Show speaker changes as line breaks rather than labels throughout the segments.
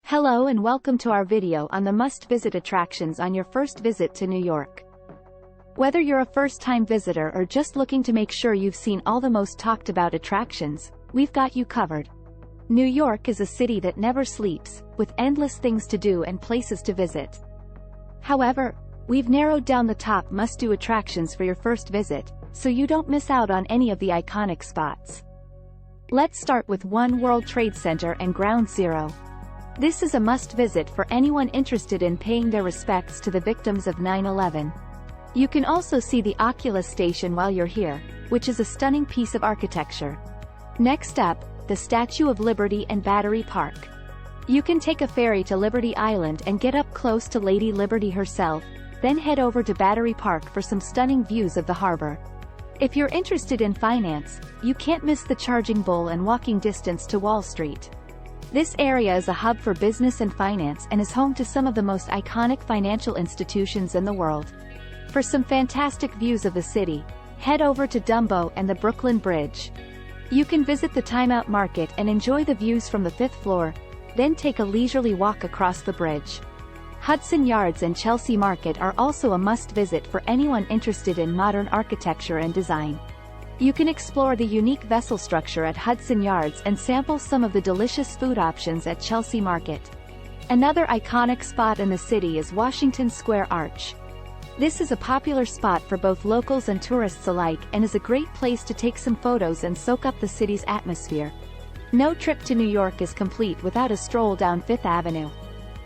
Hello and welcome to our video on the must-visit attractions on your first visit to New York. Whether you're a first-time visitor or just looking to make sure you've seen all the most talked about attractions, we've got you covered. New York is a city that never sleeps, with endless things to do and places to visit. However, we've narrowed down the top must-do attractions for your first visit, so you don't miss out on any of the iconic spots. Let's start with One World Trade Center and Ground Zero. This is a must-visit for anyone interested in paying their respects to the victims of 9/11. You can also see the Oculus station while you're here, which is a stunning piece of architecture. Next up, the Statue of Liberty and Battery Park. You can take a ferry to Liberty Island and get up close to Lady Liberty herself, then head over to Battery Park for some stunning views of the harbor. If you're interested in finance, you can't miss the Charging Bull and walking distance to Wall Street. This area is a hub for business and finance and is home to some of the most iconic financial institutions in the world. For some fantastic views of the city, head over to Dumbo and the Brooklyn Bridge. You can visit the Time Out Market and enjoy the views from the 5th floor, then take a leisurely walk across the bridge. Hudson Yards and Chelsea Market are also a must-visit for anyone interested in modern architecture and design. You can explore the unique vessel structure at Hudson Yards and sample some of the delicious food options at Chelsea Market. Another iconic spot in the city is Washington Square Arch. This is a popular spot for both locals and tourists alike and is a great place to take some photos and soak up the city's atmosphere. No trip to New York is complete without a stroll down Fifth Avenue.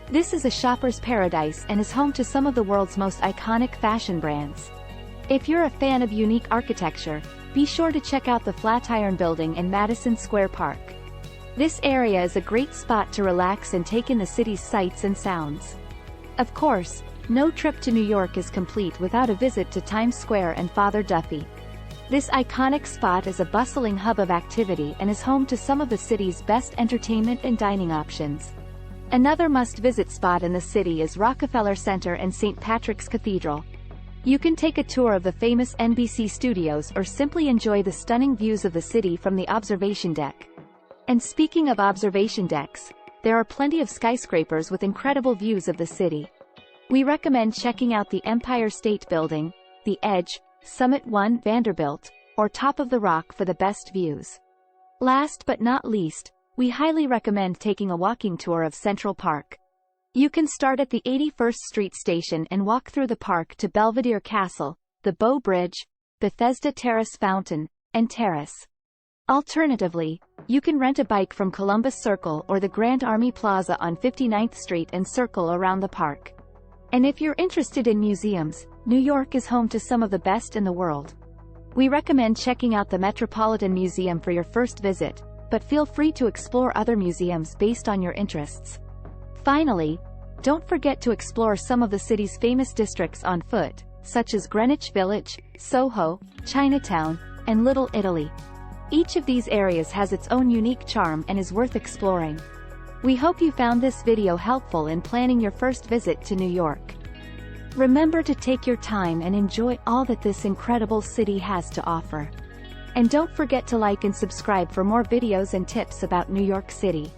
This is a shopper's paradise and is home to some of the world's most iconic fashion brands. If you're a fan of unique architecture, be sure to check out the Flatiron Building in Madison Square Park. This area is a great spot to relax and take in the city's sights and sounds. Of course, no trip to New York is complete without a visit to Times Square and Father Duffy. This iconic spot is a bustling hub of activity and is home to some of the city's best entertainment and dining options. Another must-visit spot in the city is Rockefeller Center and St. Patrick's Cathedral. You can take a tour of the famous NBC studios or simply enjoy the stunning views of the city from the observation deck. And speaking of observation decks, there are plenty of skyscrapers with incredible views of the city. We recommend checking out the Empire State Building, the Edge, Summit 1 Vanderbilt, or Top of the Rock for the best views. Last but not least, we highly recommend taking a walking tour of Central Park. You can start at the 81st Street Station and walk through the park to Belvedere Castle, the Bow Bridge, Bethesda Terrace Fountain, and Terrace. Alternatively, you can rent a bike from Columbus Circle or the Grand Army Plaza on 59th Street and circle around the park. And if you're interested in museums, New York is home to some of the best in the world. We recommend checking out the Metropolitan Museum for your first visit, but feel free to explore other museums based on your interests. Finally, don't forget to explore some of the city's famous districts on foot, such as Greenwich Village, Soho, Chinatown, and Little Italy. Each of these areas has its own unique charm and is worth exploring. We hope you found this video helpful in planning your first visit to New York. Remember to take your time and enjoy all that this incredible city has to offer. And don't forget to like and subscribe for more videos and tips about New York City.